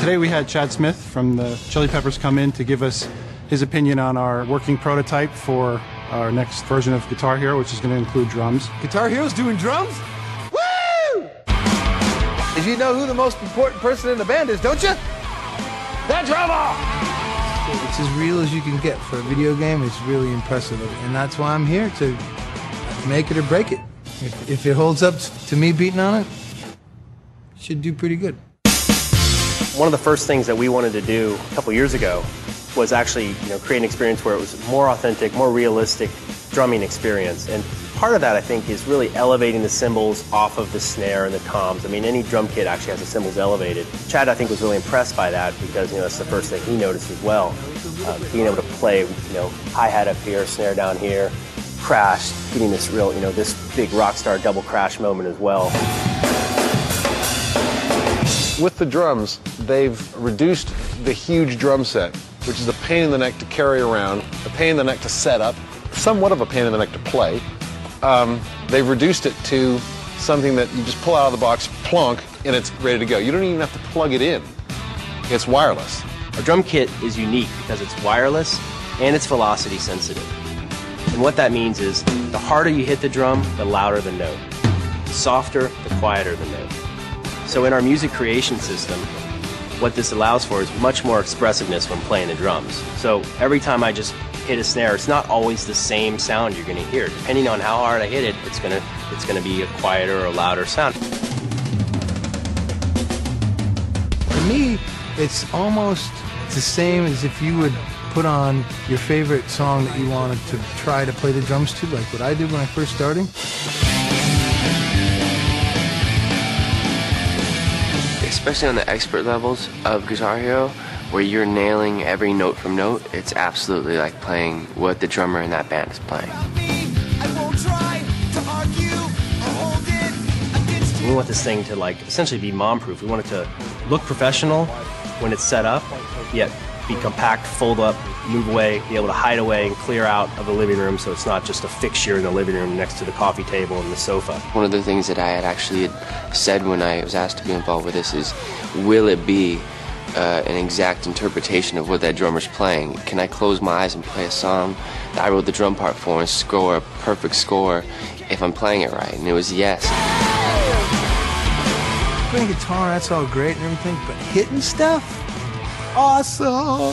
Today we had Chad Smith from the Chili Peppers come in to give us his opinion on our working prototype for our next version of Guitar Hero, which is going to include drums. Guitar Hero's doing drums? Woo! You know who the most important person in the band is, don't you? The drummer! It's as real as you can get for a video game. It's really impressive, and that's why I'm here, to make it or break it. If it holds up to me beating on it, it should do pretty good. One of the first things that we wanted to do a couple years ago was actually, create an experience where it was more authentic, more realistic drumming experience. And part of that, I think, is really elevating the cymbals off of the snare and the toms. I mean, any drum kit actually has the cymbals elevated. Chad, I think, was really impressed by that because, that's the first thing he noticed as well. Being able to play, hi-hat up here, snare down here, crash, getting this real, this big rock star double crash moment as well. With the drums, they've reduced the huge drum set, which is a pain in the neck to carry around, a pain in the neck to set up, somewhat of a pain in the neck to play. They've reduced it to something that you just pull out of the box, plonk, and it's ready to go. You don't even have to plug it in. It's wireless. Our drum kit is unique because it's wireless and it's velocity sensitive. And what that means is the harder you hit the drum, the louder the note. The softer, the quieter the note. So in our music creation system, what this allows for is much more expressiveness when playing the drums. So every time I just hit a snare, it's not always the same sound you're going to hear. Depending on how hard I hit it, it's going to be a quieter or louder sound. To me, it's almost the same as if you would put on your favorite song that you wanted to try to play the drums to, like what I did when I first started. Especially on the expert levels of Guitar Hero, where you're nailing every note from note, it's absolutely like playing what the drummer in that band is playing. We want this thing to essentially be mom-proof. We want it to look professional when it's set up, yet be compact, fold up, move away, be able to hide away and clear out of the living room so it's not just a fixture in the living room next to the coffee table and the sofa. One of the things that I had actually said when I was asked to be involved with this is, will it be an exact interpretation of what that drummer's playing? Can I close my eyes and play a song that I wrote the drum part for and score a perfect score if I'm playing it right? And it was yes. Playing guitar, that's all great and everything, but hitting stuff? Awesome!